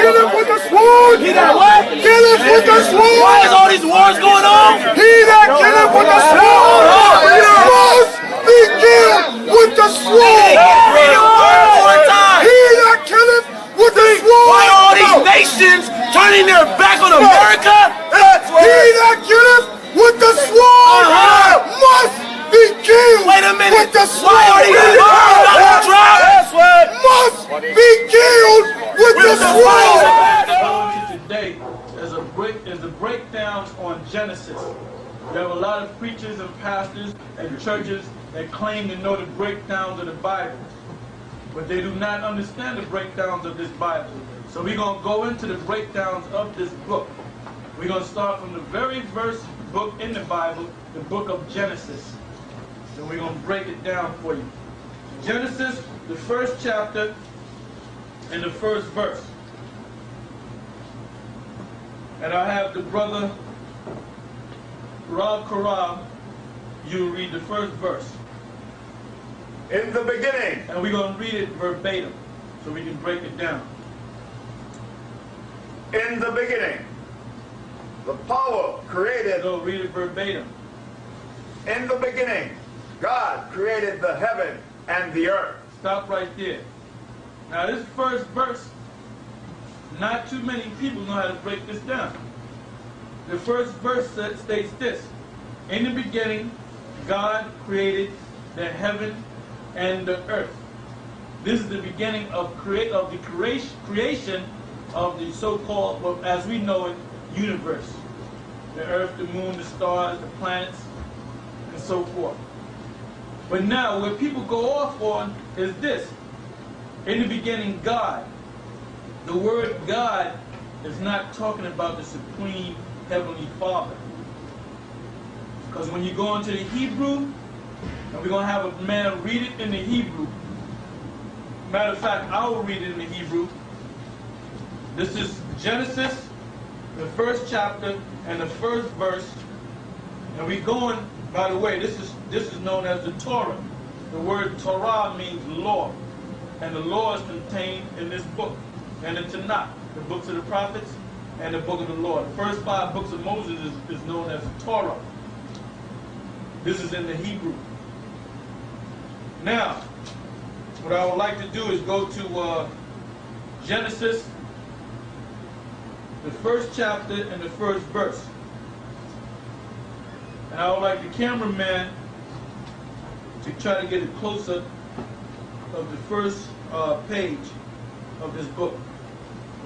Kill him with the sword! He that what? Kill him with the sword! Why is all these wars going on? He that killeth with the sword must be killed with the sword! Read the word one time. He that killeth with the sword! Why are all these nations turning their back on America? He that killeth with the sword must be killed Wait a minute. with the sword! Why are these bombs about to drop? Must be killed with the sword! Today is a breakdown on Genesis. You have a lot of preachers and pastors and churches that claim to know the breakdowns of the Bible, but they do not understand the breakdowns of this Bible. So we're going to go into the breakdowns of this book. We're going to start from the very first book in the Bible, the book of Genesis. So we're going to break it down for you. Genesis, the first chapter and the first verse. And I have the brother Rob Karab, you read the first verse. In the beginning. And we're going to read it verbatim so we can break it down. In the beginning. The power created. So read it verbatim. In the beginning, God created the heaven and the earth. Stop right there. Now this first verse, not too many people know how to break this down. The first verse states this: in the beginning, God created the heaven and the earth. This is the beginning of the creation of the so-called, well, as we know it, universe. The earth, the moon, the stars, the planets, and so forth. But now, what people go off on is this: in the beginning, God. The word God is not talking about the supreme Heavenly Father. Because when you go into the Hebrew, and we're going to have a man read it in the Hebrew. Matter of fact, I will read it in the Hebrew. This is Genesis, the first chapter and the first verse. And we're going, by the way, this is known as the Torah. The word Torah means law. And the law is contained in this book. And the Tanakh, the books of the prophets, and the book of the law. The first 5 books of Moses is known as the Torah. This is in the Hebrew. Now, what I would like to do is go to Genesis, the first chapter and the first verse. And I would like the cameraman to try to get a close-up of the first page of this book,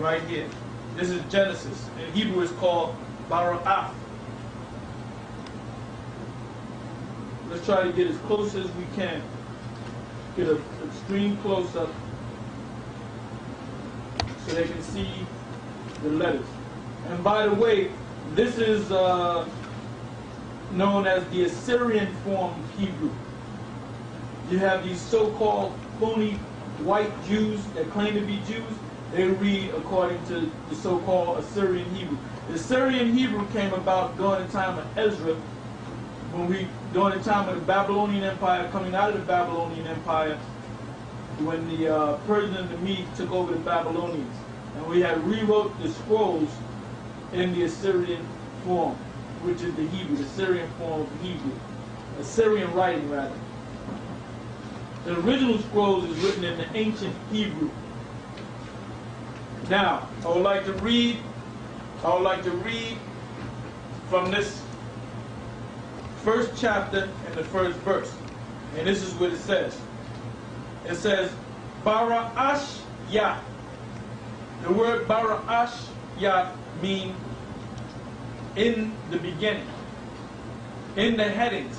right here. This is Genesis. In Hebrew it's called Bara'ah. Let's try to get as close as we can. Get an extreme close-up so they can see the letters. And by the way, this is known as the Assyrian form of Hebrew. You have these so-called phony white Jews that claim to be Jews. They read according to the so-called Assyrian Hebrew. The Assyrian Hebrew came about during the time of Ezra, during the time of the Babylonian Empire, coming out of the Babylonian Empire, when the Persian and the Medes took over the Babylonians. And we had rewrote the scrolls in the Assyrian form, which is the Hebrew, the Assyrian form of Hebrew. Assyrian writing, rather. The original scrolls is written in the ancient Hebrew. Now, I would like to read from this first chapter and the first verse. And this is what it says. It says, Bara'ash Yah. The word Bara'ash Yah means in the beginning, in the headings.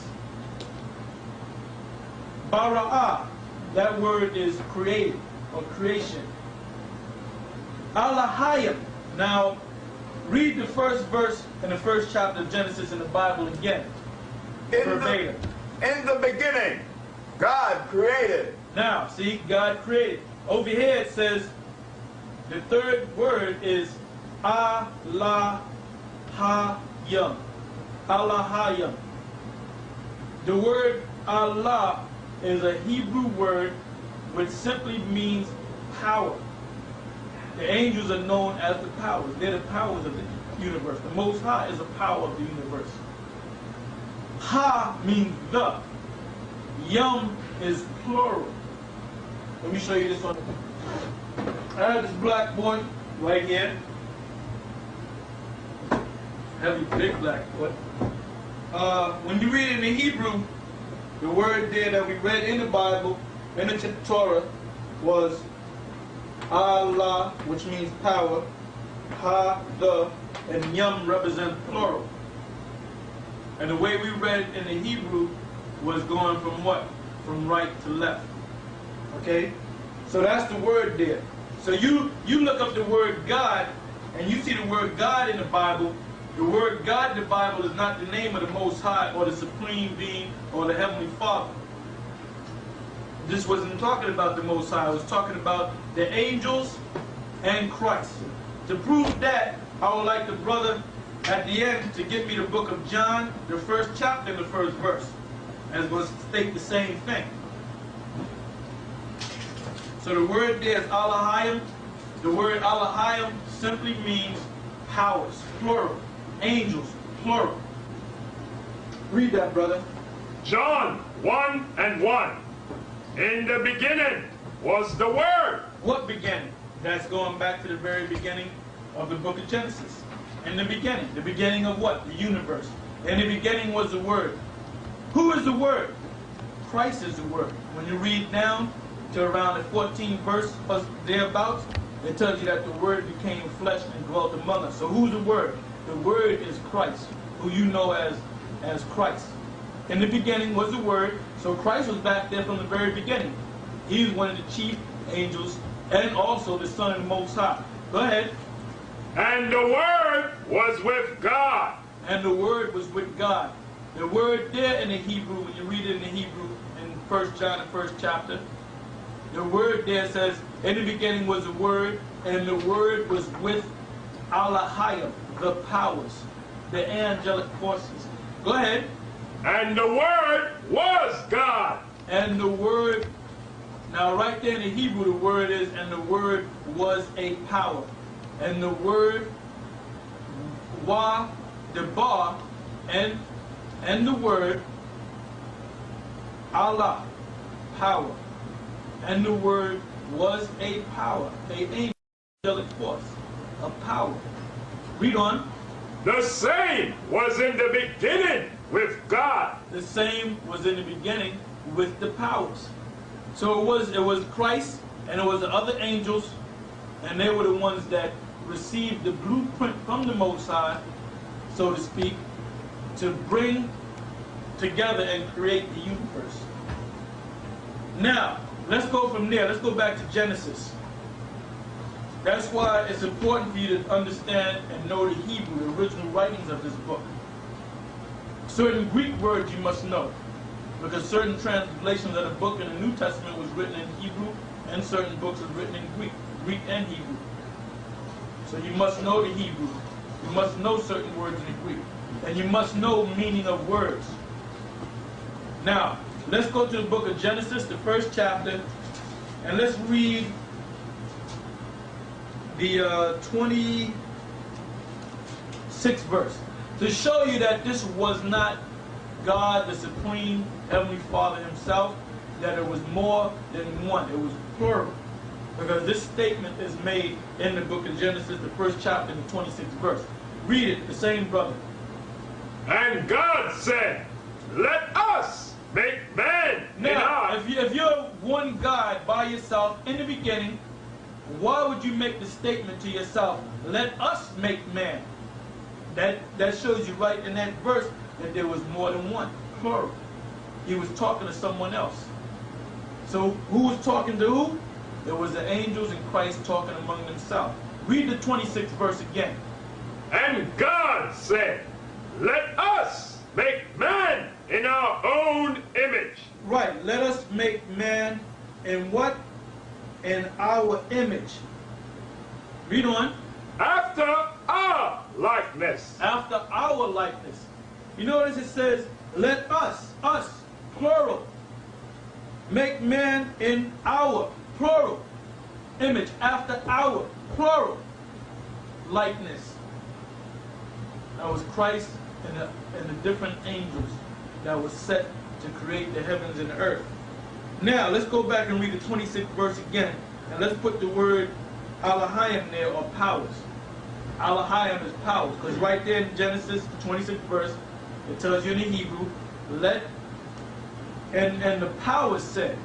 Bara'ah, that word is created or creation. Alahayim. Now, read the first verse in the first chapter of Genesis in the Bible again. Verbatim. In the beginning, God created. Now, see, God created. Over here it says, the third word is Alahayim. Alahayim. The word Allah is a Hebrew word which simply means power. The angels are known as the powers. They're the powers of the universe. The Most High is a power of the universe. Ha means the. Yum is plural. Let me show you this one. I have this black boy right here. Heavy, big black boy. When you read it in the Hebrew, the word there that we read in the Bible, in the Torah, was Allah, which means power, Ha, the, and Yum represent plural. And the way we read it in the Hebrew was going from what? From right to left. Okay? So that's the word there. So you look up the word God, and you see the word God in the Bible. The word God in the Bible is not the name of the Most High or the Supreme Being or the Heavenly Father. This wasn't talking about the Most High. It was talking about the angels and Christ. To prove that, I would like the brother at the end to give me the book of John, the first chapter and the first verse. And it's going to state the same thing. So the word there is Elohim. The word Elohim simply means powers, plural. Angels, plural. Read that, brother. John 1:1. In the beginning was the Word. What beginning? That's going back to the very beginning of the book of Genesis. In the beginning of what? The universe. In the beginning was the Word. Who is the Word? Christ is the Word. When you read down to around the 14th verse or thereabouts, it tells you that the Word became flesh and dwelt among us. So who's the Word? The Word is Christ, who you know as Christ. In the beginning was the Word, so Christ was back there from the very beginning. He was one of the chief angels and also the Son of the Most High. Go ahead. And the Word was with God. And the Word was with God. The word there in the Hebrew, when you read it in the Hebrew in 1 John, the first chapter, the word there says, in the beginning was the Word, and the Word was with Elohim, the powers, the angelic forces. Go ahead. And the Word was God. And the Word, now right there in the Hebrew, the word is, and the Word was a power. And the word, wa, the ba, and the word, Allah, power. And the Word was a power, an angelic force, a power. Read on. The same was in the beginning with God. The same was in the beginning with the powers. So it was Christ and it was the other angels, and they were the ones that received the blueprint from the Most High, so to speak, to bring together and create the universe. Now, let's go from there. Let's go back to Genesis. That's why it's important for you to understand and know the Hebrew, the original writings of this book. Certain Greek words you must know, because certain translations of the book in the New Testament was written in Hebrew, and certain books was written in Greek and Hebrew. So you must know the Hebrew. You must know certain words in the Greek. And you must know meaning of words. Now, let's go to the book of Genesis, the first chapter, and let's read the 26th verse. To show you that this was not God, the Supreme Heavenly Father Himself, that it was more than one. It was plural. Because this statement is made in the book of Genesis, the first chapter, the 26th verse. Read it, the same brother. And God said, let us make man in Now, our... if you're one God by yourself in the beginning, why would you make the statement to yourself, let us make man? That shows you right in that verse that there was more than one, plural. He was talking to someone else. So who was talking to who? It was the angels and Christ talking among themselves. Read the 26th verse again. And God said, let us make man in our own image. Right, let us make man in what? In our image. Read on. After our likeness. After our likeness. You notice it says, let us, plural, make man in our, plural, image, after our plural likeness. That was Christ and the different angels that was set to create the heavens and the earth. Now, let's go back and read the 26th verse again. And let's put the word Elohim there, or powers. Elohim is powers. Because right there in Genesis, the 26th verse, it tells you in the Hebrew, let, and the powers said,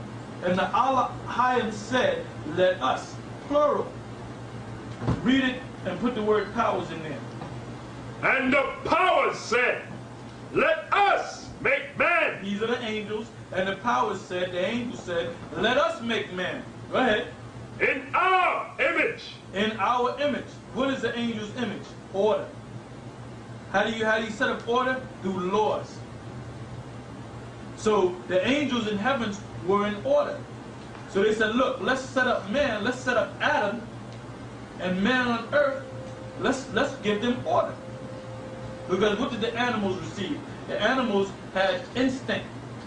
and the Elohim said, let us, plural. Read it and put the word powers in there. And the powers said, let us make man. These are the angels, and the powers said, the angels said, let us make man. Go ahead. In our image. In our image. What is the angel's image? Order. How do you set up order? Through laws. So the angels in heavens were in order. So they said, look, let's set up man, let's set up Adam, and man on earth, let's give them order. Because what did the animals receive? The animals had instinct.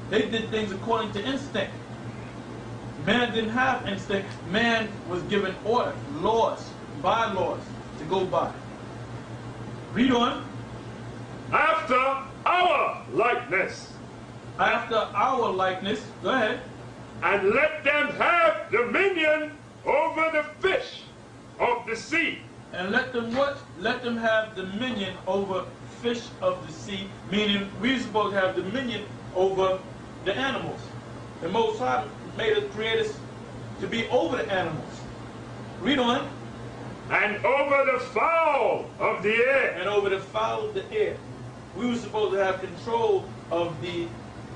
They did things according to instinct. Man didn't have instinct. Man was given order, laws, bylaws to go by. Read on. After our likeness. After our likeness. Go ahead. And let them have dominion over the fish of the sea. And let them what? Let them have dominion over fish of the sea. Meaning we're supposed to have dominion over the animals. The Most High made us, create us to be over the animals. Read on. And over the fowl of the air. And over the fowl of the air. We were supposed to have control of the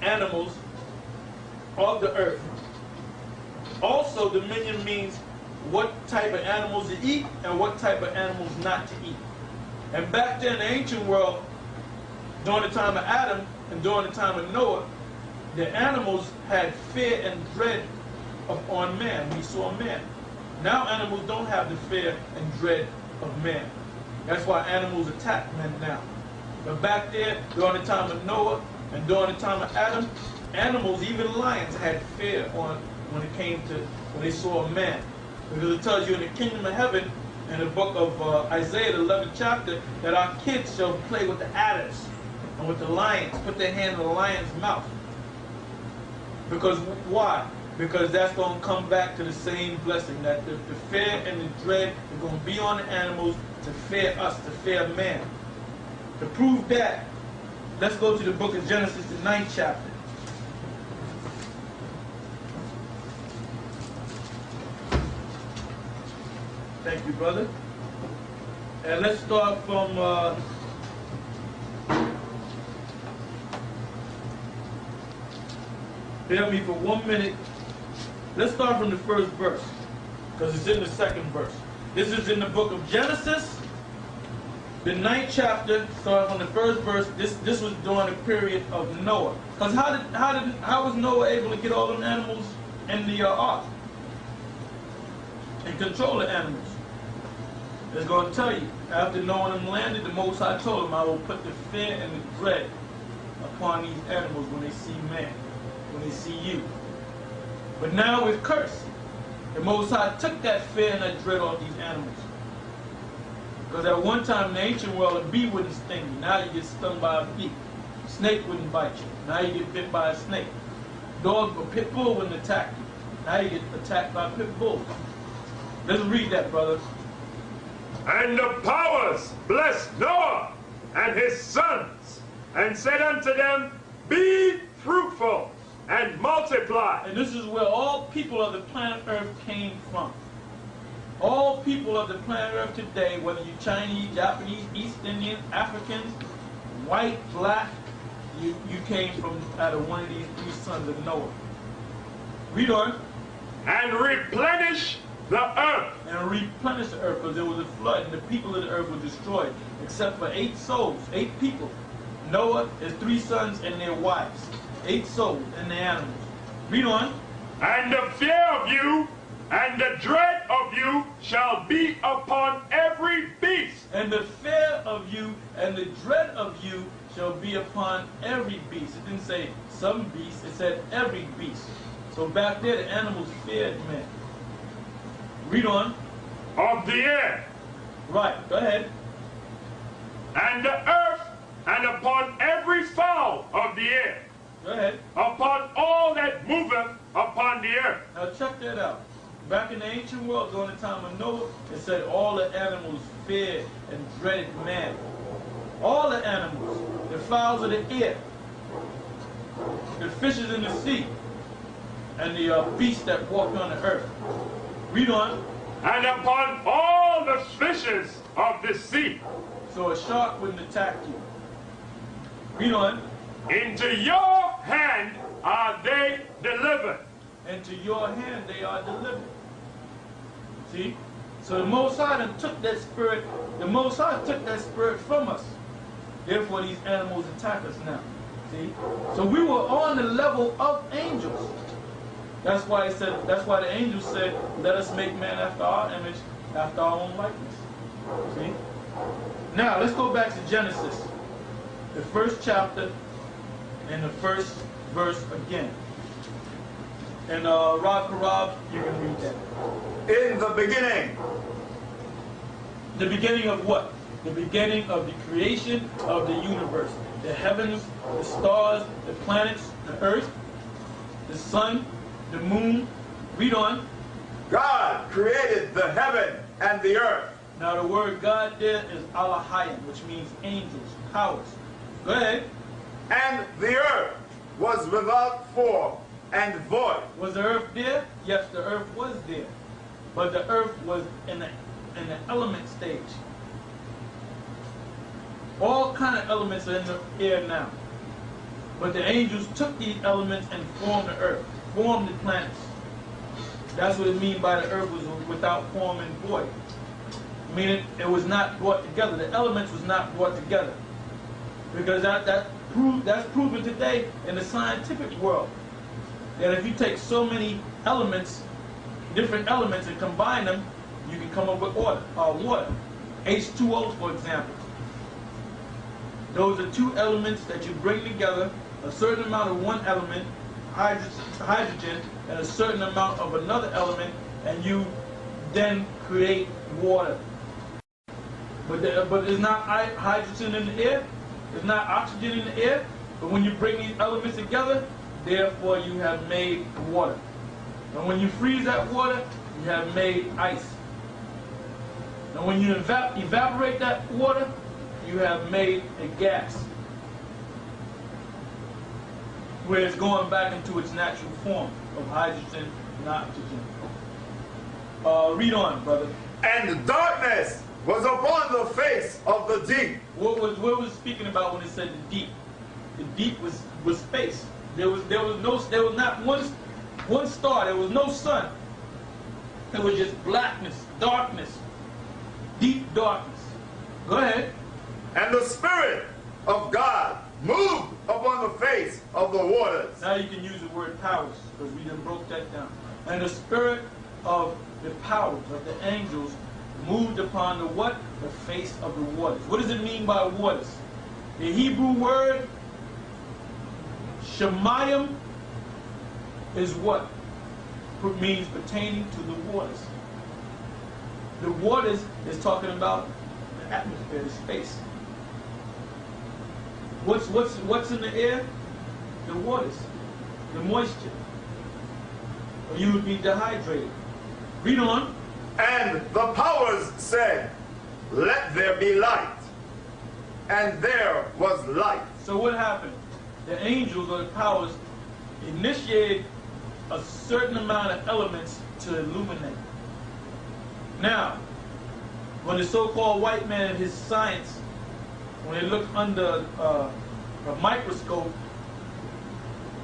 animals of the earth. Also, dominion means what type of animals to eat and what type of animals not to eat. And back then in the ancient world, during the time of Adam and during the time of Noah, the animals had fear and dread upon man when he saw man. Now animals don't have the fear and dread of man. That's why animals attack men now. But back there, during the time of Noah and during the time of Adam, animals, even lions, had fear on when it came to when they saw a man. Because it tells you in the kingdom of heaven, in the book of Isaiah, the 11th chapter, that our kids shall play with the adders and with the lions, put their hand in the lion's mouth. Because why? Because that's going to come back to the same blessing, that the fear and the dread are going to be on the animals to fear us, to fear man. To prove that, let's go to the book of Genesis, the 9th chapter. Thank you, brother. And let's start from bear me for 1 minute. Let's start from the first verse, because it's in the second verse. This is in the book of Genesis, the 9th chapter, starting from the first verse. This was during the period of Noah. Because how was Noah able to get all them animals in the ark and control the animals? It's going to tell you, after Noah and them landed, the Most High told him, I will put the fear and the dread upon these animals when they see man, when they see you. But now we're cursed. The Most High took that fear and that dread off these animals. Because at one time in the ancient world, a bee wouldn't sting you. Now you get stung by a bee. Snake wouldn't bite you. Now you get bit by a snake. Dog or pit bull wouldn't attack you. Now you get attacked by pit bulls. Let's read that, brother. And the powers blessed Noah and his sons, and said unto them, be fruitful and multiply. And this is where all people of the planet Earth came from. All people of the planet Earth today, whether you're Chinese, Japanese, East Indian, Africans, white, black, you came from out of one of these three sons of Noah. Read on. And replenish the earth. And replenish the earth, because there was a flood and the people of the earth were destroyed, except for 8 souls, 8 people. Noah, his 3 sons, and their wives. 8 souls and the animals. Read on. And the fear of you and the dread of you shall be upon every beast. And the fear of you and the dread of you shall be upon every beast. It didn't say some beast, it said every beast. So back there the animals feared men. Read on. of the air, Right, go ahead. and the earth, and upon every fowl of the air, Go ahead. upon all that moveth upon the earth. Now check that out. Back in the ancient world, during the time of Noah, it said all the animals feared and dreaded man. All the animals, the fowls of the air, the fishes in the sea, and the beasts that walk on the earth. Read on. And upon all the fishes of the sea. So a shark wouldn't attack you. Read on. Into your hand are they delivered. And to your hand they are delivered. See? So the Most High done took that spirit, the Most High took that spirit from us. Therefore these animals attack us now. See? So we were on the level of angels. That's why it said, that's why the angels said, let us make man after our image, after our own likeness. See? Now let's go back to Genesis, the first chapter and the first verse again. And Rob Karab, you can read that. In the beginning. The beginning of what? The beginning of the creation of the universe. The heavens, the stars, the planets, the earth, the sun, the moon. Read on. God created the heaven and the earth. Now the word God there is Alahayim, which means angels, powers. Go ahead. And the earth was without form and void. Was the earth there? Yes, the earth was there. But the earth was in the element stage. All kind of elements are in the air now. But the angels took these elements and formed the earth, formed the planets. That's what it means by the earth was without form and void. Meaning it was not brought together. The elements was not brought together. Because that's proven today in the scientific world. That if you take so many elements, different elements, and combine them, you can come up with water. H2O, for example. Those are two elements that you bring together, a certain amount of one element, hydrogen, and a certain amount of another element, and you then create water. But it's not hydrogen in the air, it's not oxygen in the air, but when you bring these elements together, therefore you have made water. And when you freeze that water, you have made ice. And when you evaporate that water, you have made a gas, where it's going back into its natural form of hydrogen and oxygen. Read on, brother. And darkness was upon the face of the deep. What was it speaking about when it said the deep? The deep was space. There was not one star. There was no sun. It was just blackness, darkness, deep darkness. Go ahead. And the Spirit of God moved upon the face of the waters. Now you can use the word powers, because we done broke that down. And the spirit of the powers of the angels moved upon the what? The face of the waters. What does it mean by waters? The Hebrew word Shemayim is what? It means pertaining to the waters. The waters is talking about the atmosphere, the space. What's in the air? The waters, the moisture. Or you would be dehydrated. Read on. And the powers said, let there be light. And there was light. So what happened? The angels or the powers initiated a certain amount of elements to illuminate. Now, when the so-called white man and his science, when they look under a microscope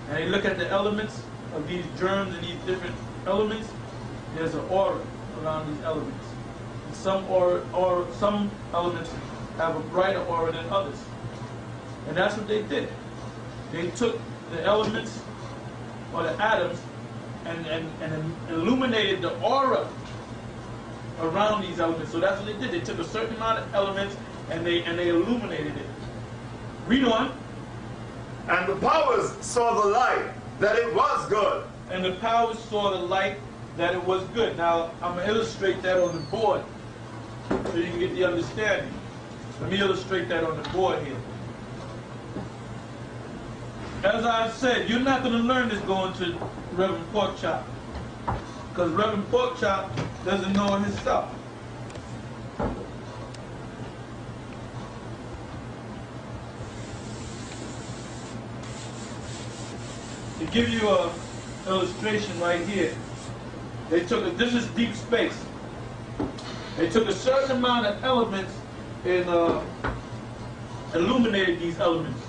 and they look at the elements of these germs and these different elements, there's an aura around these elements. And some elements have a brighter aura than others. And that's what they did. They took the elements or the atoms and illuminated the aura around these elements. So that's what they did. They took a certain amount of elements and they illuminated it. Read on. And the powers saw the light, that it was good. And the powers saw the light, that it was good. Now, I'm going to illustrate that on the board so you can get the understanding. Let me illustrate that on the board here. As I've said, you're not going to learn this going to Reverend Porkchop, because Reverend Porkchop doesn't know it himself. To give you an illustration right here, they took this is deep space. They took a certain amount of elements and illuminated these elements.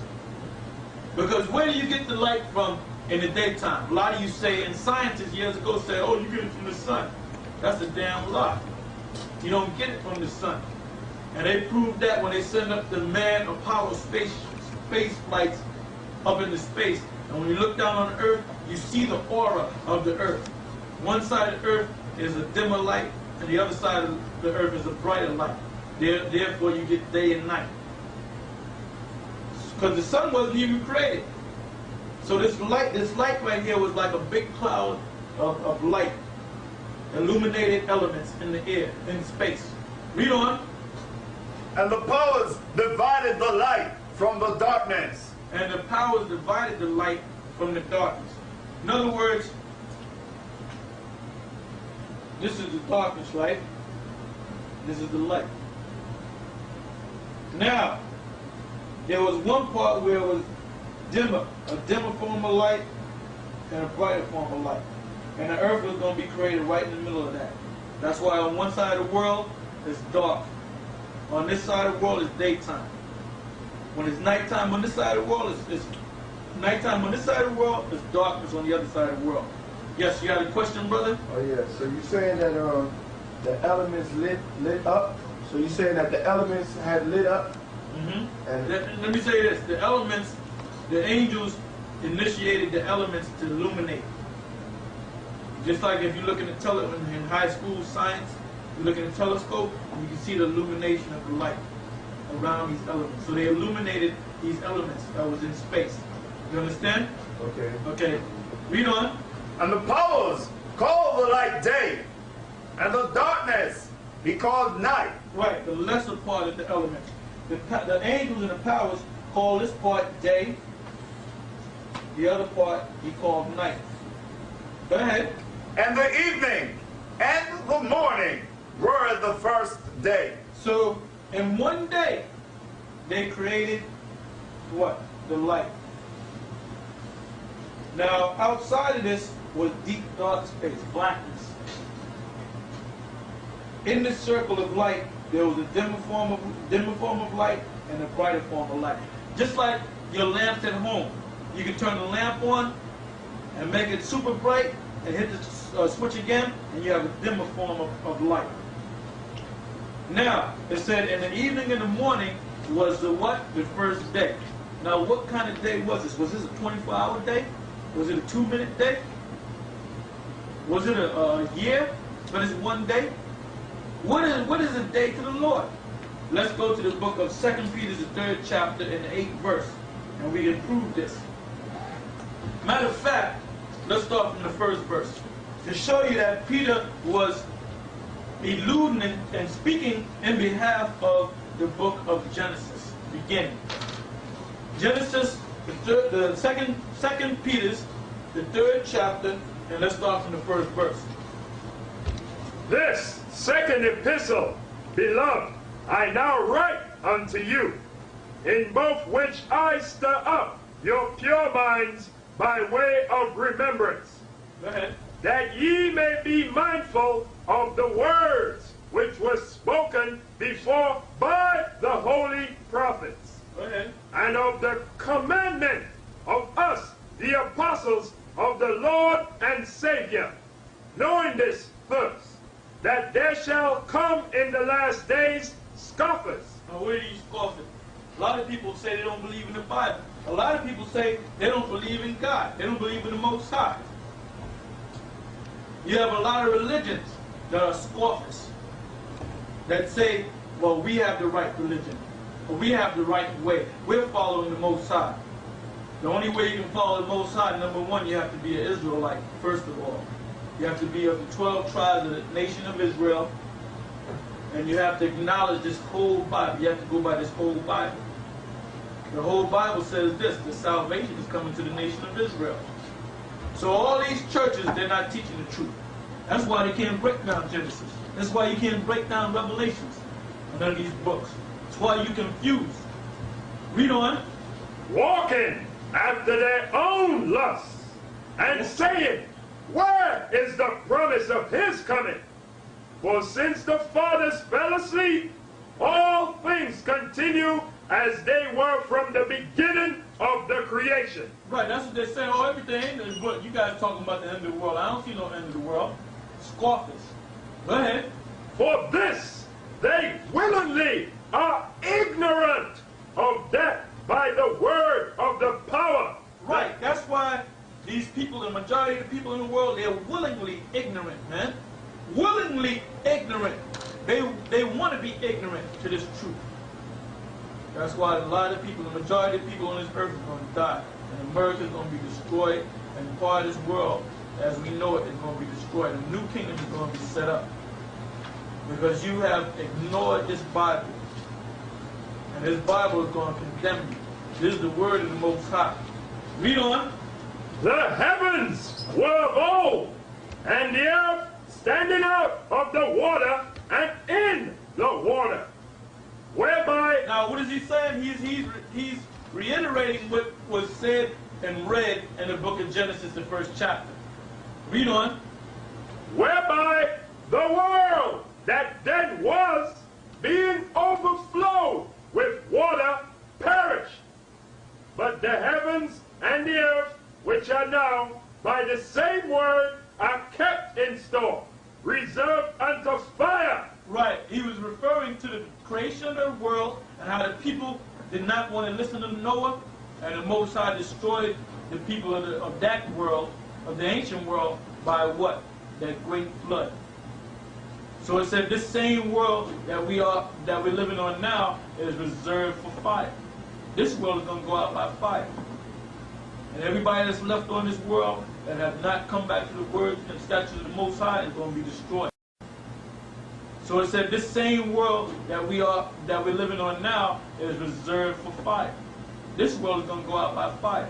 Because where do you get the light from in the daytime? A lot of you say, and scientists years ago said, oh, you get it from the sun. That's a damn lie. You don't get it from the sun. And they proved that when they send up the man Apollo space flights up into space. And when you look down on the earth, you see the aura of the earth. One side of the earth is a dimmer light, and the other side of the earth is a brighter light. Therefore, you get day and night. Because the sun wasn't even created. So this light right here was like a big cloud of light, illuminated elements in the air, in space. Read on. And the powers divided the light from the darkness. And the powers divided the light from the darkness. In other words, this is the darkness, right? This is the light. Now, there was one part where it was dimmer, a dimmer form of light and a brighter form of light. And the earth was going to be created right in the middle of that. That's why on one side of the world, it's dark. On this side of the world, it's daytime. When it's nighttime on this side of the world, it's nighttime on this side of the world, it's darkness on the other side of the world. Yes, you got a question, brother? Oh yeah, so you're saying that the elements lit up? So you're saying that the elements had lit up? Mm-hmm. And Let me say this, the elements, the angels initiated the elements to illuminate. Just like if you look in high school science, you look in a telescope, and you can see the illumination of the light around these elements. So they illuminated these elements that was in space. You understand? Okay. Okay. Read on. And the powers called the light day, and the darkness he called night. Right, the lesser part of the elements. The angels and the powers call this part day, the other part he called night. Go ahead. And the evening and the morning were the first day. So, in one day, they created what? The light. Now, outside of this was deep dark space, blackness. In this circle of light, there was a dimmer form of light and a brighter form of light. Just like your lamps at home. You can turn the lamp on and make it super bright and hit the switch again, and you have a dimmer form of light. Now, it said in the evening and the morning was the what? The first day. Now, what kind of day was this? Was this a 24-hour day? Was it a 2-minute day? Was it a year? But it's one day? What is a day to the Lord? Let's go to the book of 2 Peter, the 3rd chapter, and the 8th verse, and we can prove this. Matter of fact, let's start from the first verse. To show you that Peter was alluding and speaking in behalf of the book of Genesis, beginning. Genesis, the second Peter's, the 3rd chapter, and let's start from the first verse. This second epistle, beloved, I now write unto you, in both which I stir up your pure minds by way of remembrance, Go ahead. that ye may be mindful of the words which were spoken before by the holy prophets, Go ahead. and of the commandment of us, the apostles of the Lord and Savior, knowing this first, that there shall come in the last days scoffers. Now, where are these scoffers? A lot of people say they don't believe in the Bible. A lot of people say they don't believe in God. They don't believe in the Most High. You have a lot of religions that are scoffers, that say, well, we have the right religion, or we have the right way. We're following the Most High. The only way you can follow the Most High, number one, you have to be an Israelite, first of all. You have to be of the 12 tribes of the nation of Israel. And you have to acknowledge this whole Bible. You have to go by this whole Bible. The whole Bible says this, the salvation is coming to the nation of Israel. So all these churches, they're not teaching the truth. That's why they can't break down Genesis. That's why you can't break down Revelations. None of these books. That's why you're confused. Read on. Walking after their own lusts, and saying, where is the promise of his coming? For since the fathers fell asleep, all things continue as they were from the beginning of the creation. Right, that's what they say. Oh, everything is what you guys talking about the end of the world. I don't see no end of the world. Scoffers. Go ahead. For this they willingly are ignorant of that by the word of the power. Right, that's why these people, the majority of the people in the world, they're willingly ignorant, man. Willingly ignorant. They want to be ignorant to this truth. That's why a lot of people, the majority of people on this earth are going to die. And America is going to be destroyed, and part of this world, as we know it, is going to be destroyed. A new kingdom is going to be set up. Because you have ignored this Bible. And this Bible is going to condemn you. This is the word of the Most High. Read on. The heavens were of old, and the earth standing out of the water and in the water, whereby... Now, what is he saying? He's reiterating what was said and read in the book of Genesis, the first chapter. Read on. Whereby the world that then was, being overflowed with water, perished. But the heavens and the earth, which are now, by the same word, are kept in store, reserved unto fire. Right. He was referring to the creation of the world and how the people did not want to listen to Noah, and the Most High destroyed the people of that world, of the ancient world, by what? That great flood. So it said this same world that we're living on now is reserved for fire. This world is going to go out by fire. And everybody that's left on this world that have not come back to the words and statutes of the Most High is going to be destroyed. So it said this same world that we're living on now is reserved for fire. This world is going to go out by fire.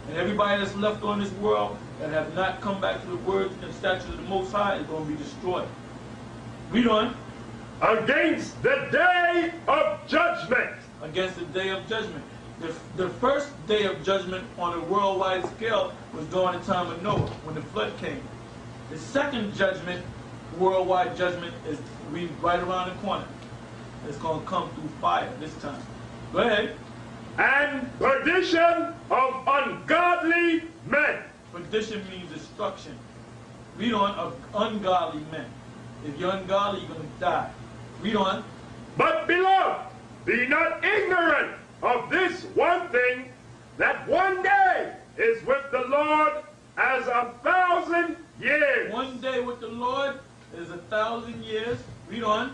And everybody that's left on this world that have not come back to the words and statutes of the Most High is going to be destroyed. Read on. Against the day of judgment. Against the day of judgment. The first day of judgment on a worldwide scale was during the time of Noah, when the flood came. The second judgment, worldwide judgment, is right around the corner. It's going to come through fire this time. Go ahead. And perdition of ungodly men. Perdition means destruction. Read on, of ungodly men. If you're ungodly, you're going to die. Read on. But beloved, be not ignorant of this one thing, that one day is with the Lord as 1,000 years. One day with the Lord is 1,000 years. Read on.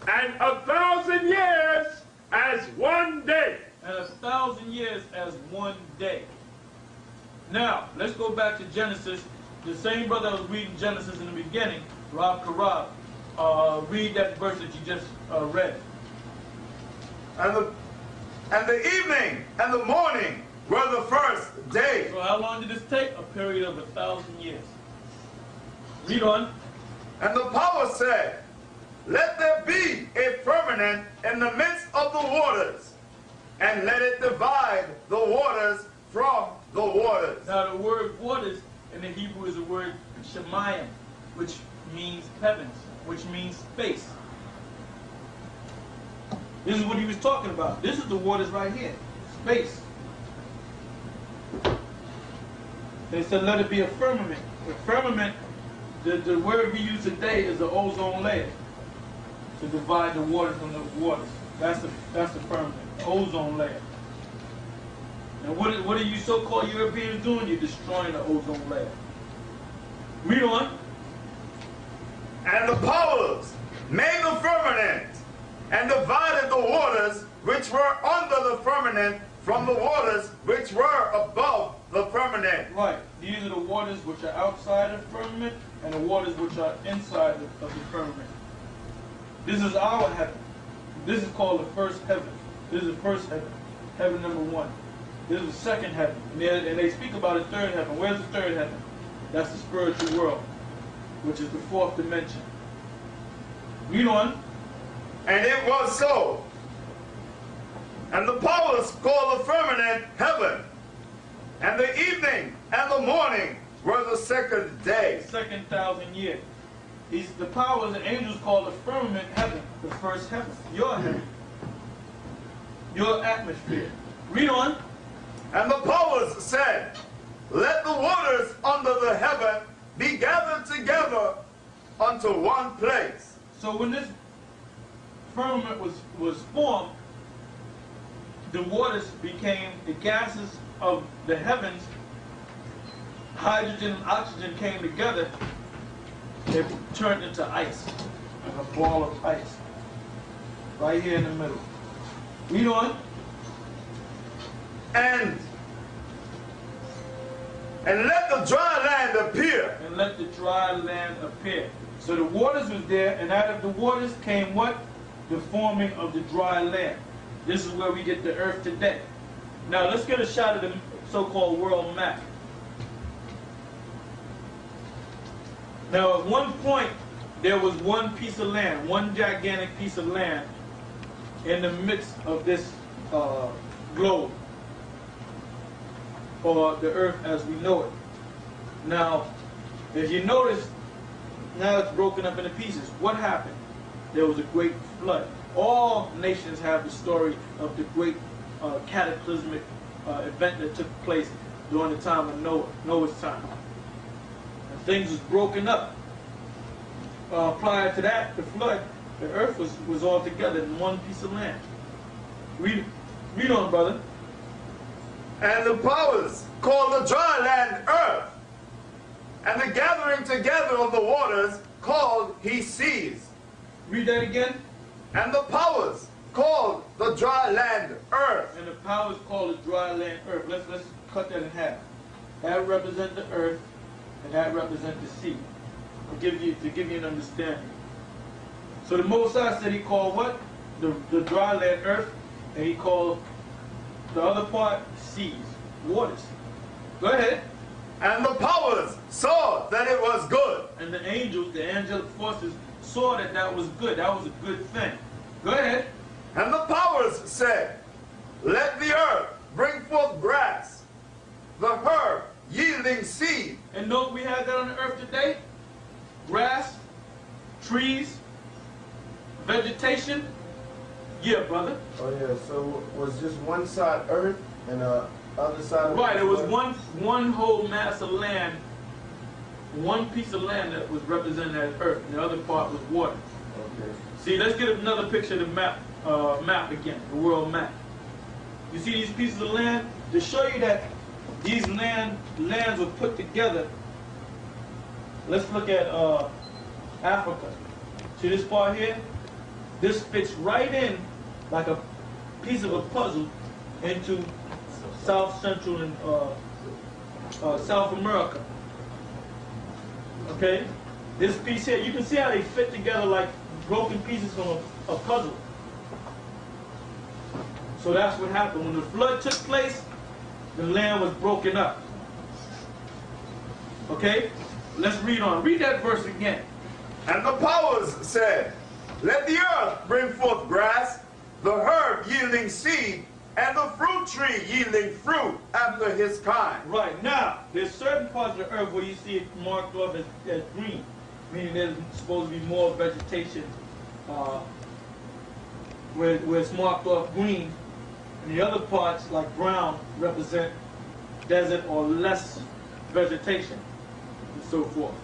And 1,000 years as one day. And 1,000 years as one day. Now, let's go back to Genesis. The same brother that was reading Genesis in the beginning, Rob Karab, read that verse that you just read. And the evening and the morning were the first day. So how long did this take? A period of 1,000 years. Read on. And the power said, let there be a firmament in the midst of the waters, and let it divide the waters from the waters. Now the word waters in the Hebrew is the word shemayim, which means heavens, which means space. This is what he was talking about. This is the waters right here. Space. They said let it be a firmament. The firmament, the word we use today is the ozone layer to divide the waters from the waters. That's the firmament, ozone layer. And what are you so-called Europeans doing? You're destroying the ozone layer. Read on. And the powers made the firmament, and divided the waters which were under the firmament from the waters which were above the firmament. Right. These are the waters which are outside the firmament and the waters which are inside of the firmament. This is our heaven. This is called the first heaven. This is the first heaven. Heaven number 1. This is the second heaven. And they speak about a third heaven. Where's the third heaven? That's the spiritual world, which is the 4th dimension. Read on. And it was so. And the powers called the firmament heaven. And the evening and the morning were the second day. Second 1,000 years. The powers, the angels call the firmament heaven, the first heaven. Your heaven. Your atmosphere. Read on. And the powers said, let the waters under the heaven be gathered together unto one place. So when this firmament was formed, the waters became the gases of the heavens. Hydrogen and oxygen came together. It turned into ice, like a ball of ice, right here in the middle. Read on. And let the dry land appear. And let the dry land appear. So the waters was there, and out of the waters came what? The forming of the dry land. This is where we get the earth today. Now let's get a shot of the so-called world map. Now at one point, there was one piece of land, one gigantic piece of land in the midst of this globe, or the earth as we know it. Now, if you notice, now it's broken up into pieces. What happened? There was a great flood. All nations have the story of the great cataclysmic event that took place during the time of Noah's time. And things was broken up. Prior to that, the flood, the earth was all together in one piece of land. Read on, brother. And the powers called the dry land earth, and the gathering together of the waters called he seas. Read that again. And the powers called the dry land earth. And the powers called the dry land earth. Let's cut that in half. That represents the earth, and that represents the sea. To give you an understanding. So the Most High said he called what? The dry land earth, and he called the other part seas, waters. Go ahead. And the powers saw that it was good. And the angels, the angelic forces, saw that that was good. That was a good thing. Go ahead. And the powers said, let the earth bring forth grass, the herb yielding seed. And don't we have that on the earth today? Grass, trees, vegetation. Yeah, brother. Oh yeah, so was just one side earth and the other side? Right, it was one whole mass of land, one piece of land that was represented as earth, and the other part was water. Okay. See, let's get another picture of the map again, the world map. You see these pieces of land? To show you that these lands were put together. Let's look at Africa. See this part here? This fits right in like a piece of a puzzle into South Central and South America. Okay? This piece here, you can see how they fit together like broken pieces from a puzzle. So that's what happened. When the flood took place, the land was broken up. Okay? Let's read on. Read that verse again. And the powers said, let the earth bring forth grass, the herb yielding seed, and the fruit tree yielding fruit after his kind. Right. Now, there's certain parts of the earth where you see it marked off as green, meaning there's supposed to be more vegetation where it's marked off green. And the other parts, like brown, represent desert or less vegetation, and so forth.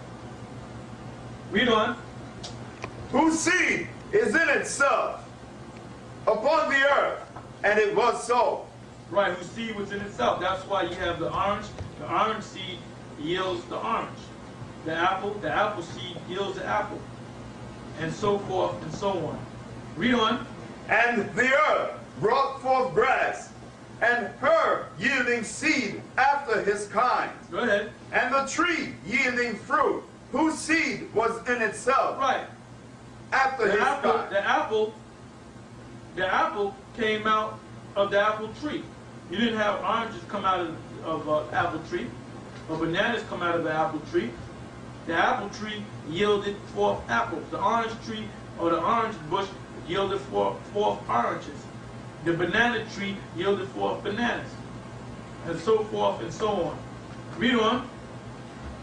Read on. Whose seed is in itself upon the earth, and it was so. Right, whose seed was in itself. That's why you have the orange. The orange seed yields the orange. The apple seed yields the apple. And so forth and so on. Read on. And the earth brought forth grass, and herb yielding seed after his kind, Go ahead. and the tree yielding fruit, whose seed was in itself Right. after The his apple, kind. the apple came out of the apple tree. You didn't have oranges come out of apple tree, or bananas come out of the apple tree. The apple tree yielded forth apples. The orange tree or the orange bush yielded forth oranges. The banana tree yielded forth bananas, and so forth and so on. Read on.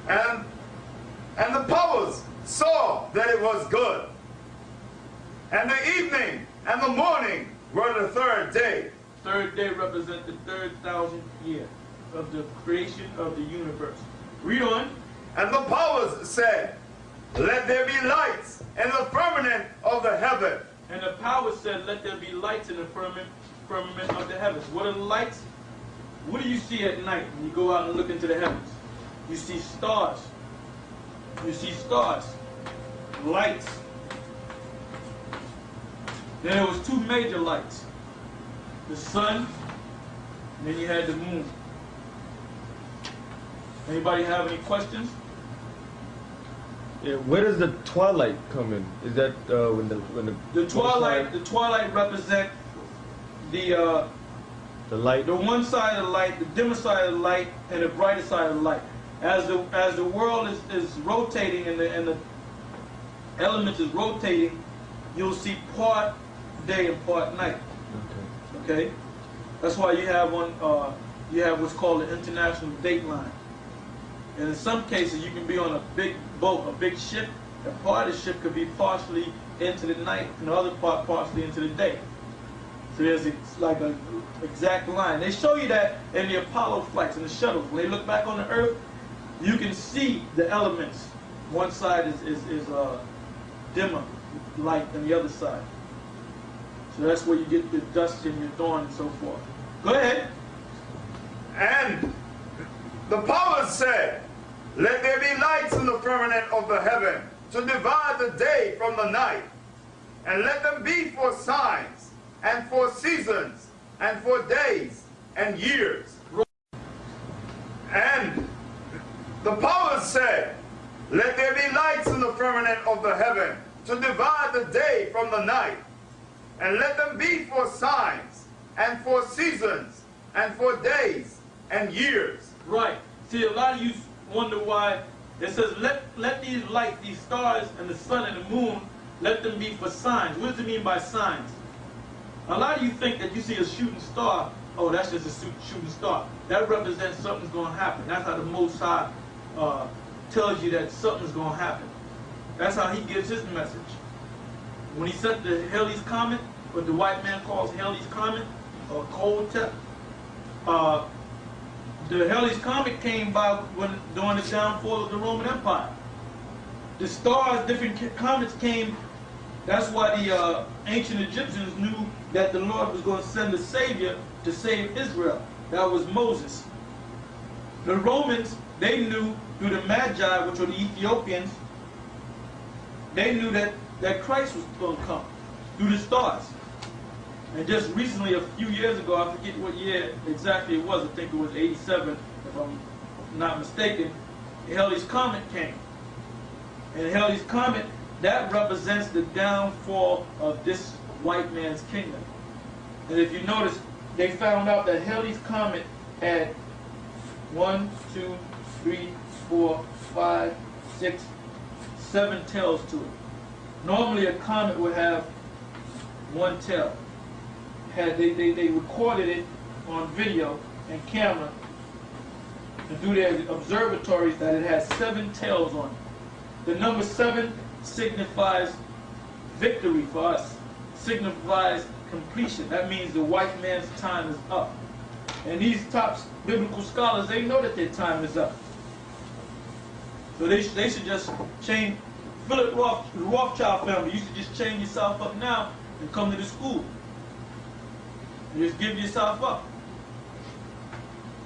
And the powers saw that it was good. And the evening and the morning were the third day. Third day represents the 3,000th year of the creation of the universe. Read on. And the powers said, let there be lights in the firmament of the heaven. And the power said, let there be lights in the firmament of the heavens. What are the lights? What do you see at night when you go out and look into the heavens? You see stars. You see stars. Lights. Then there was two major lights. The sun, and then you had the moon. Anybody have any questions? Yeah, where does the twilight come in? Is that when The twilight represent the light? the one side of the light, the dimmer side of the light, and the brighter side of the light. As the world is rotating and the elements is rotating, you'll see part day and part night. Okay, that's why you have you have what's called the international date line. And in some cases, you can be on a big boat, a big ship, and part of the ship could be partially into the night, and the other part partially into the day. So there's like an exact line. They show you that in the Apollo flights and the shuttles. When they look back on the Earth, you can see the elements. One side is dimmer light than the other side. So that's where you get your dusk and your dawn and so forth. Go ahead. And the powers said, let there be lights in the firmament of the heaven to divide the day from the night, and let them be for signs, and for seasons, and for days, and years. And the powers said, let there be lights in the firmament of the heaven to divide the day from the night, and let them be for signs, and for seasons, and for days, and years. Right. See, a lot of you wonder why it says, let these lights, these stars, and the sun and the moon, let them be for signs. What does it mean by signs? A lot of you think that you see a shooting star, oh, that's just a shooting star. That represents something's going to happen. That's how the Most High tells you that something's going to happen. That's how he gives his message. When he sent the Halley's Comet, what the white man calls Halley's Comet, or cold tip, the Halley's Comet came by during the downfall of the Roman Empire. The stars, different comets came. That's why the ancient Egyptians knew that the Lord was going to send a Savior to save Israel. That was Moses. The Romans, they knew through the Magi, which were the Ethiopians, they knew that Christ was going to come through the stars. And just recently, a few years ago, I forget what year exactly it was, I think it was 87, if I'm not mistaken, Halley's Comet came. And Halley's Comet, that represents the downfall of this white man's kingdom. And if you notice, they found out that Halley's Comet had 1, 2, 3, 4, 5, 6, 7 tails to it. Normally a comet would have one tail. They recorded it on video and camera and through their observatories that it has 7 tails on it. The number 7 signifies victory for us, signifies completion. That means the white man's time is up. And these top biblical scholars, they know that their time is up. So they should just change. Philip the Rothschild family, you should just chain yourself up now and come to the school. And just give yourself up.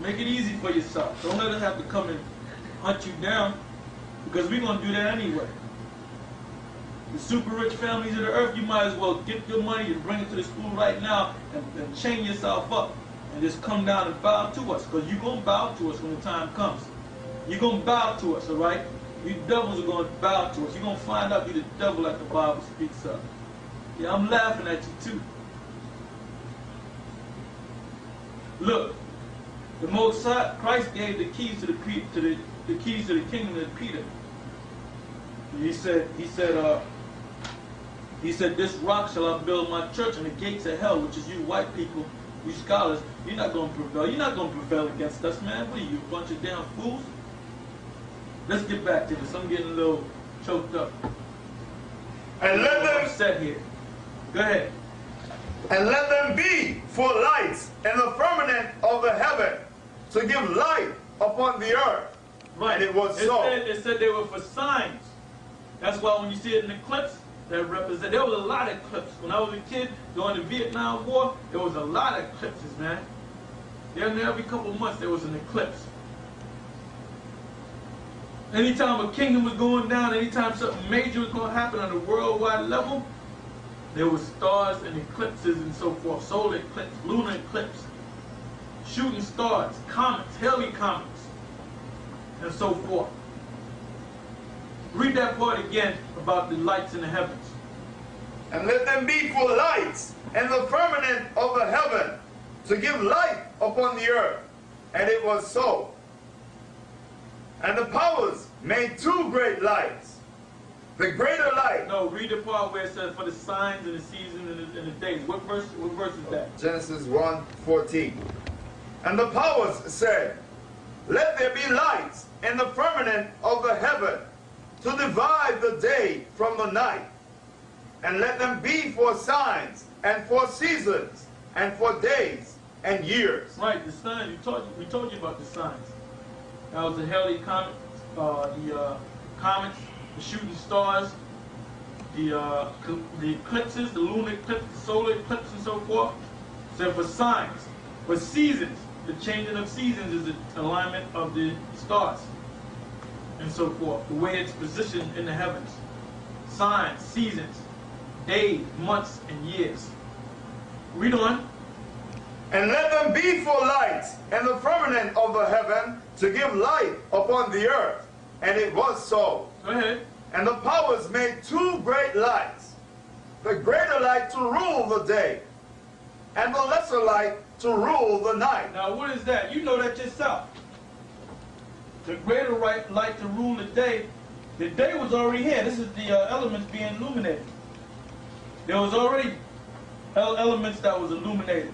Make it easy for yourself. Don't let us have to come and hunt you down, because we're going to do that anyway. The super rich families of the earth, you might as well get your money and bring it to the school right now and chain yourself up and just come down and bow to us, because you're going to bow to us when the time comes. You're going to bow to us, all right? You devils are going to bow to us. You're going to find out you're the devil that the Bible speaks of. Yeah, I'm laughing at you too. Look, the Most High, Christ gave the keys to the keys to the kingdom to Peter. He said, this rock shall I build my church, and the gates of hell, which is you white people, you scholars, you're not going to prevail. You're not going to prevail against us, man. What are you, a bunch of damn fools? Let's get back to this. I'm getting a little choked up. And let them upset here. Go ahead. And let them be for lights in the firmament of the heaven, to give light upon the earth. Right. And it was so. It said they were for signs. That's why when you see it in the clips, that represent. There was a lot of eclipses. When I was a kid during the Vietnam War, there was a lot of eclipses, man. Every couple of months there was an eclipse. Anytime a kingdom was going down, anytime something major was going to happen on a worldwide level, there were stars and eclipses and so forth. Solar eclipse, lunar eclipse, shooting stars, comets, Halley comets, and so forth. Read that part again about the lights in the heavens. And let them be for lights in the firmament of the heaven, to give light upon the earth. And it was so. And the powers made two great lights. The greater light. No, read the part where it says for the signs and the seasons and the days. What verse is that? Genesis 1:14. And the powers said, let there be lights in the firmament of the heaven, to divide the day from the night. And let them be for signs, and for seasons, and for days, and years. Right, the signs. We told you about the signs. That was the Halley comet, the comets, the shooting stars, the eclipses, the lunar eclipse, the solar eclipse, and so forth. So for signs, for seasons, the changing of seasons is the alignment of the stars, and so forth. The way it's positioned in the heavens, signs, seasons, days, months, and years. Read on. And let them be for lights in the firmament of the heaven, to give light upon the earth. And it was so. Go ahead. And the powers made two great lights, the greater light to rule the day, and the lesser light to rule the night. Now what is that? You know that yourself. The greater light to rule the day. The day was already here. This is the elements being illuminated. There was already elements that was illuminated.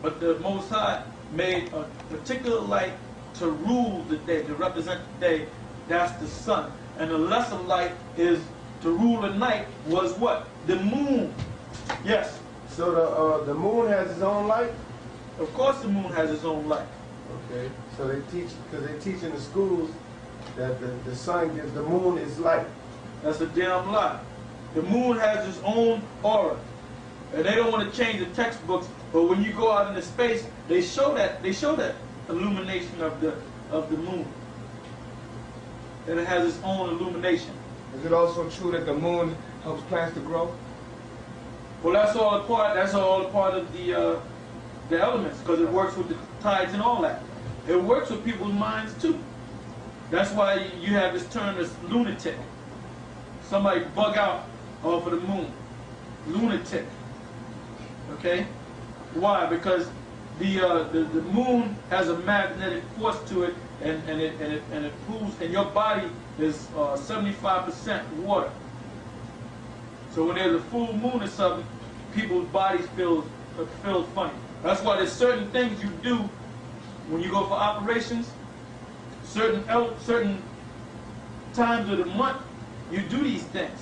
But the Most High made a particular light to rule the day, to represent the day. That's the sun. And the lesser light is to rule the night was what? The moon. Yes. So the moon has its own light? Of course the moon has its own light. Okay. So they teach, because they teach in the schools that the sun gives the moon its light. That's a damn lie. The moon has its own aura. And they don't want to change the textbooks, but when you go out into space, they show that illumination of the moon. And it has its own illumination. Is it also true that the moon helps plants to grow? Well, that's all a part of the elements, because it works with the tides and all that. It works with people's minds too. That's why you have this term as lunatic. Somebody bug out off of the moon. Lunatic. Okay? Why? Because the moon has a magnetic force to it, and it pulls, and your body is 75% water. So when there's a full moon or something, people's bodies feel funny. That's why there's certain things you do when you go for operations. Certain times of the month, you do these things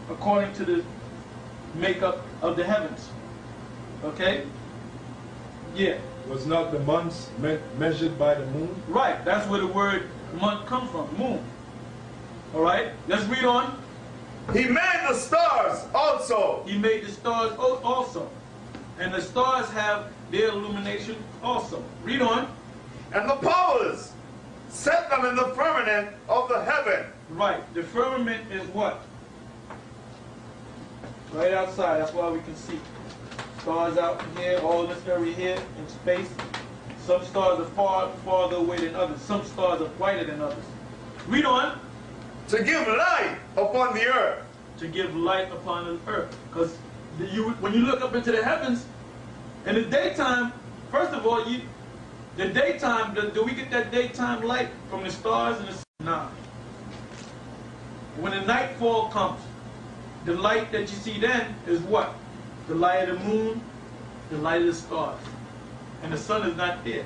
according to the makeup of the heavens. Okay? Yeah. Was not the months measured by the moon? Right. That's where the word month comes from. Moon. All right? Let's read on. He made the stars also. He made the stars also. And the stars have their illumination also. Read on. And the powers set them in the firmament of the heaven. Right. The firmament is what? Right outside, that's why we can see. Stars out here, all this area here in space. Some stars are farther away than others. Some stars are brighter than others. Read on. To give light upon the earth. To give light upon the earth. Because when you look up into the heavens, in the daytime, first of all, the daytime, do we get that daytime light from the stars and the sun? Nah. When the nightfall comes, the light that you see then is what? The light of the moon, the light of the stars. And the sun is not there.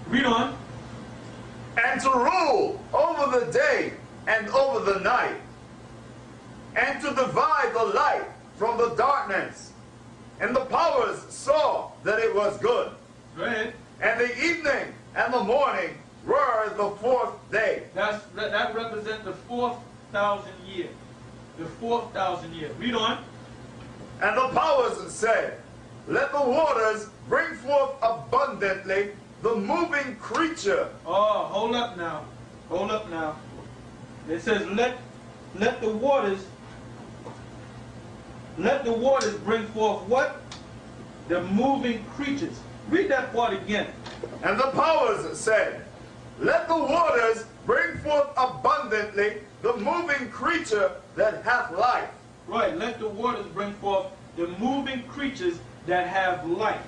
Read on. And to rule over the day and over the night, and to divide the light from the darkness. And the powers saw that it was good. Go ahead. And the evening and the morning were the fourth day. That represents the 4,000 year. The 4,000 year. Read on. And the powers said, let the waters bring forth abundantly the moving creature. Oh, hold up now. Hold up now. It says, let the waters bring forth what? The moving creatures. Read that part again. And the powers said, let the waters bring forth abundantly the moving creature that hath life. Right, let the waters bring forth the moving creatures that have life.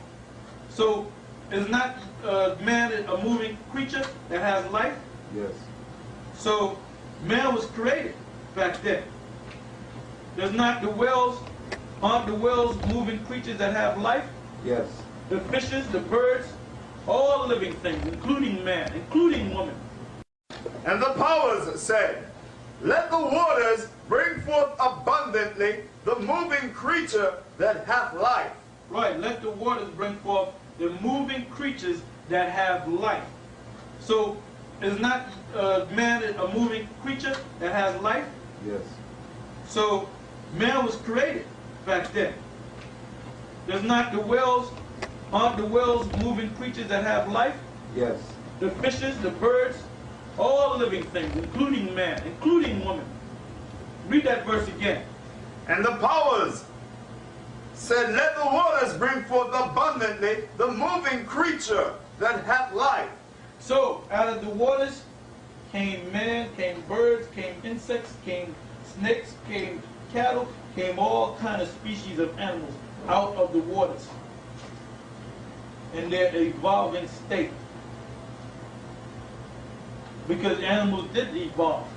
So, is not man a moving creature that has life? Yes. So, man was created back then. There's not the whales, aren't the whales moving creatures that have life? Yes. The fishes, the birds, all living things, including man, including woman. And the powers said, let the waters bring forth abundantly the moving creature that hath life. Right, let the waters bring forth the moving creatures that have life. So, is not man a moving creature that has life? Yes. So, man was created back then. There's not the whales, aren't the whales moving creatures that have life? Yes. The fishes, the birds, all living things, including man, including woman. Read that verse again. And the powers said, let the waters bring forth abundantly the moving creature that hath life. So, out of the waters came man, came birds, came insects, came snakes, came cattle, came all kind of species of animals out of the waters in their evolving state. Because animals did evolve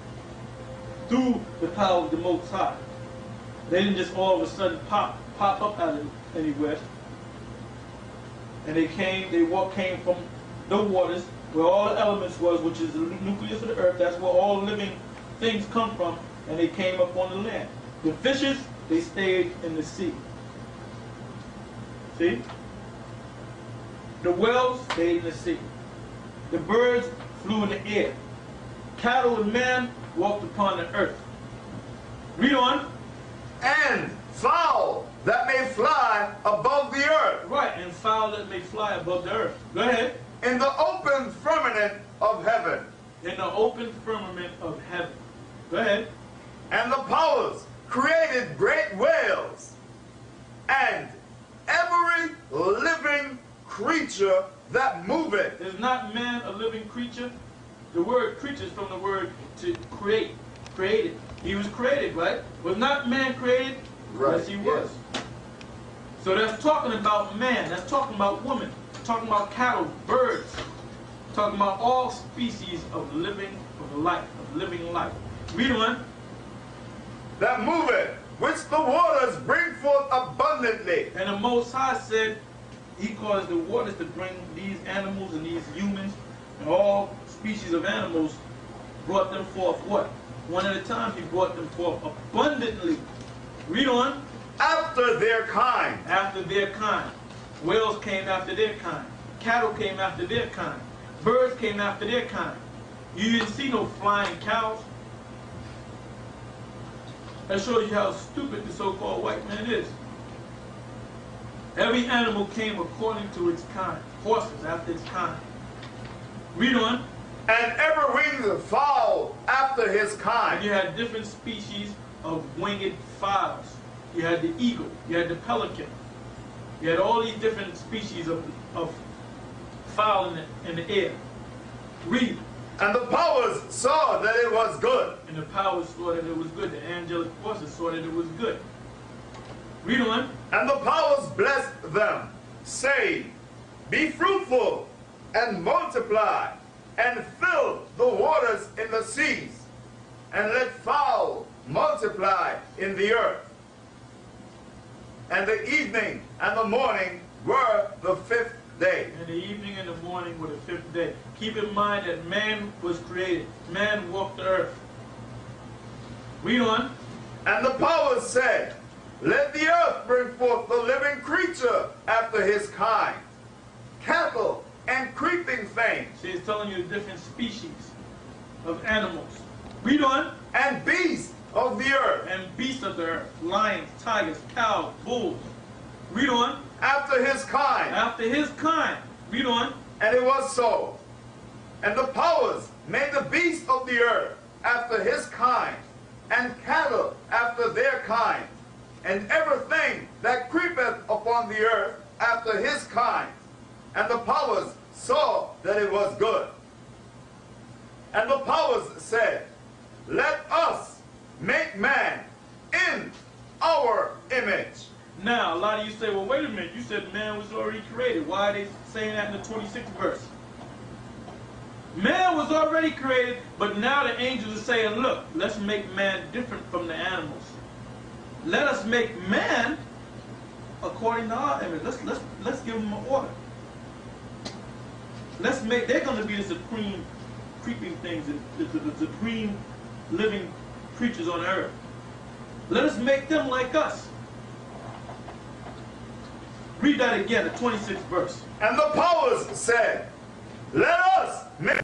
through the power of the Most High. They didn't just all of a sudden pop up out of anywhere. And they came from the waters where all the elements was, which is the nucleus of the earth. That's where all living things come from, and they came up on the land. The fishes, they stayed in the sea. See? The whales stayed in the sea. The birds flew in the air. Cattle and man walked upon the earth. Read on. And fowl that may fly above the earth. Right, and fowl that may fly above the earth. Go ahead. In the open firmament of heaven. In the open firmament of heaven. Go ahead. And the powers created great whales and every living creature that moveth. Is not man a living creature? The word creature is from the word to create. Created. He was created, right? Was not man created? Right. Yes, he was. Yes. So that's talking about man. That's talking about woman. Talking about cattle, birds. Talking about all species of living life. Read on. That moveth, which the waters bring forth abundantly. And the Most High said he caused the waters to bring these animals and these humans and all species of animals, brought them forth what? One at a time he brought them forth abundantly. Read on. After their kind. After their kind. Whales came after their kind. Cattle came after their kind. Birds came after their kind. You didn't see no flying cows. That shows you how stupid the so-called white man is. Every animal came according to its kind. Horses after its kind. Read on. And every winged fowl after his kind. And you had different species of winged fowls. you had the eagle, you had the pelican, you had all these different species of fowl in the air. Read. And the powers saw that it was good. And the powers saw that it was good. The angelic forces saw that it was good. Read on. And the powers blessed them, saying, Be fruitful, and multiply, and fill the waters in the seas, and let fowl multiply in the earth. And the evening and the morning were the fifth day. And the evening and the morning were the fifth day. Keep in mind that man was created. Man walked the earth. Read on. And the powers said, Let the earth bring forth the living creature after his kind, cattle and creeping things. See, it's telling you the different species of animals. Read on. And beasts of the earth, And beasts of the earth. Lions, tigers, cows, bulls. Read on. after his kind. After his kind. Read on. And it was so. And the powers made the beasts of the earth after his kind, and cattle after their kind, and everything that creepeth upon the earth after his kind. And the powers saw that it was good. And the powers said, Let us make man in our image. Now, a lot of you say, well, wait a minute. You said man was already created. Why are they saying that in the 26th verse? Man was already created, but now the angels are saying, look, let's make man different from the animals. Let us make man according to our image. Let's give them an order. They're going to be the supreme creeping things, the supreme living creatures on earth. Let us make them like us. Read that again, the 26th verse. And the powers said, Let us make